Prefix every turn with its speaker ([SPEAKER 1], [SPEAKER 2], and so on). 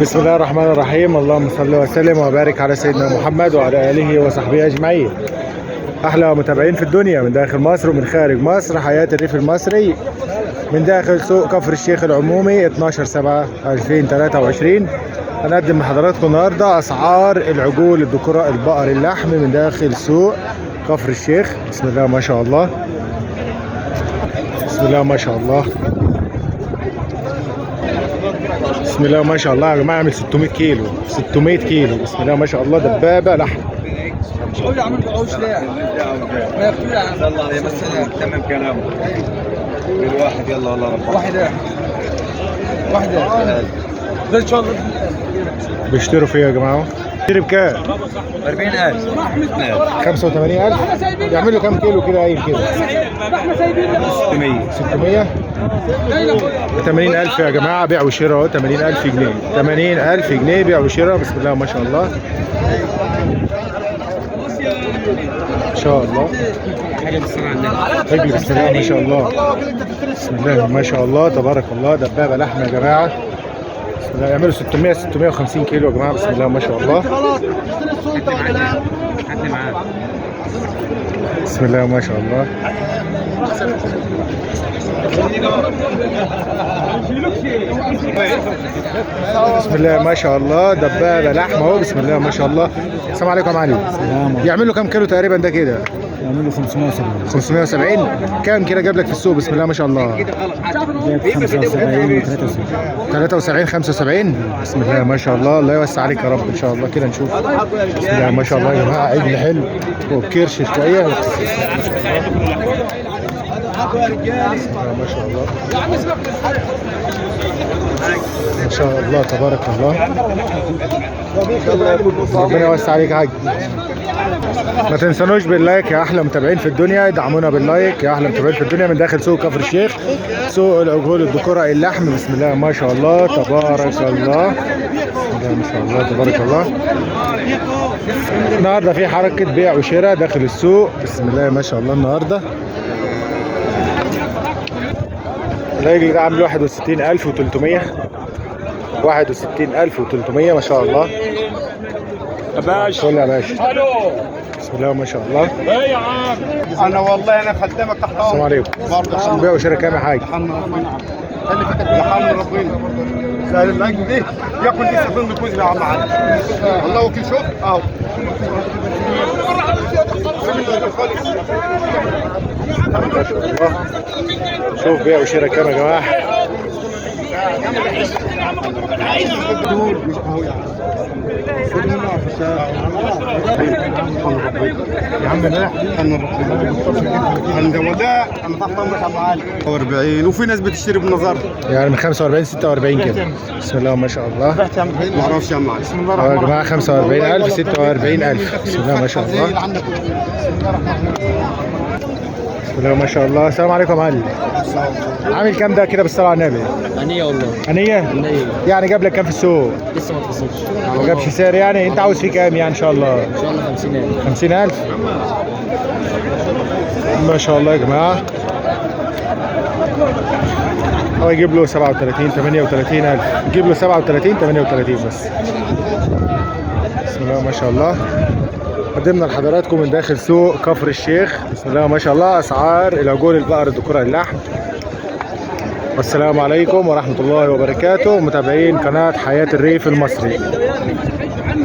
[SPEAKER 1] بسم الله الرحمن الرحيم. اللهم صل وسلم وبارك على سيدنا محمد وعلى آله وصحبه أجمعين. أحلى متابعين في الدنيا من داخل مصر ومن خارج مصر، حياة الريف المصري من داخل سوق كفر الشيخ العمومي 12/7/2023. هنقدم لحضراتكم النهارده أسعار العجول، الذكورة، البقر، اللحم من داخل سوق كفر الشيخ. بسم الله ما شاء الله، بسم الله ما شاء الله، بسم الله ما شاء الله يا جماعه. عامل 600 كيلو، 600 كيلو، بسم الله ما شاء الله. دبابه لحم.
[SPEAKER 2] قول يا عم البقوش لا ما يفتوا يا عم. الله يا مسلم تمام كلامه. بالواحد يلا والله رب واحده ده ان شاء الله.
[SPEAKER 1] بيشتروا فيها يا جماعه. بيشتري بكام؟
[SPEAKER 2] 40,000
[SPEAKER 1] 85,000. يعملوا كام كيلو كده؟ قايل كده
[SPEAKER 2] 600
[SPEAKER 1] 600. 80,000 يا جماعه بيع وشراء اهو. 80,000 جنيه، 80,000 جنيه بيع وشراء. بسم الله ما شاء الله، ما شاء الله. رجل بسم الله ما شاء الله، بسم الله ما شاء الله، تبارك الله. دبابه لحم يا جماعه. بسم الله. يعملوا 600 650 كيلو يا جماعه. بسم الله ما شاء الله، بسم الله ما شاء الله. بسم الله ما شاء الله. دبابه لحم اهو. بسم الله ما شاء الله. السلام عليكم يا معلم. يعمل له كام كيلو تقريبا ده كده؟
[SPEAKER 3] يعمل له 570.
[SPEAKER 1] 570. كام كده جاب لك في السوق؟ بسم الله ما شاء الله.
[SPEAKER 3] جايب 75 و73.
[SPEAKER 1] 73 75. بسم الله ما شاء الله. الله يوسع عليك يا رب ان شاء الله. كده نشوف. بسم الله ما شاء الله يا جماعه. عجل حلو وبكرش شويه. بسم الله ما شاء الله، ما شاء الله، تبارك الله. ربنا يوسع عليك يا حاج. ما تنسونوش باللايك يا احلى متابعين في الدنيا. ادعمونا باللايك يا احلى متابعين في الدنيا من داخل سوق كفر الشيخ، سوق العجول، الذكورة، اللحم. بسم الله ما شاء الله، تبارك الله، ما شاء الله، تبارك الله. النهارده في حركة بيع وشراء داخل السوق. بسم الله ما شاء الله. النهارده الراجل ده عامل 61,300. 61,300 ما شاء الله.
[SPEAKER 2] يا باشا
[SPEAKER 1] قول يا باشا.
[SPEAKER 2] الو
[SPEAKER 1] بسم الله ما شاء الله.
[SPEAKER 2] ايه يا عم انا والله انا خدامك تحت
[SPEAKER 1] السلام عليكم.
[SPEAKER 2] برضه
[SPEAKER 1] بيع وشراء كام يا حاج؟
[SPEAKER 2] لحم ربنا سهل الاجل دي ياكل دي سفن بكوز يا عم علي. الله وكيل. شوف اهو
[SPEAKER 1] ما شاء الله. شوف بيع وشراء كام يا جماعه. يا عم لا
[SPEAKER 2] انا ولا انا تحت امرك يا ابو علي. 40 وفي ناس بتشتري بنظر
[SPEAKER 1] يعني من 45 46 كده. بسم الله ما شاء الله.
[SPEAKER 2] ما اعرفش يا عم علي. بسم الله
[SPEAKER 1] يا
[SPEAKER 2] الرحمن
[SPEAKER 1] جماعه 45,000 46,000. بسم الله ما شاء الله، بسم الله ما شاء الله. السلام عليكم يا معلم. عامل كام ده كده بالصلاه على النبي؟
[SPEAKER 3] هنيه والله.
[SPEAKER 1] هنيه؟ يعني جاب لك كام في السوق؟
[SPEAKER 3] لسه ما اتفصلش.
[SPEAKER 1] ما جابش سعر يعني. انت عاوز فيه كام يعني ان شاء الله؟
[SPEAKER 3] ان شاء الله 50,000.
[SPEAKER 1] 50,000 ما شاء الله يا جماعه. هو يجيب له 37 38,000. يجيب له 37 38 بس. بسم الله ما شاء الله. قدمنا لحضراتكم من داخل سوق كفر الشيخ. بسم الله ما شاء الله. اسعار العجول، البقر، الذكورة، اللحم. والسلام عليكم ورحمة الله وبركاته. متابعين قناة حياة الريف المصري.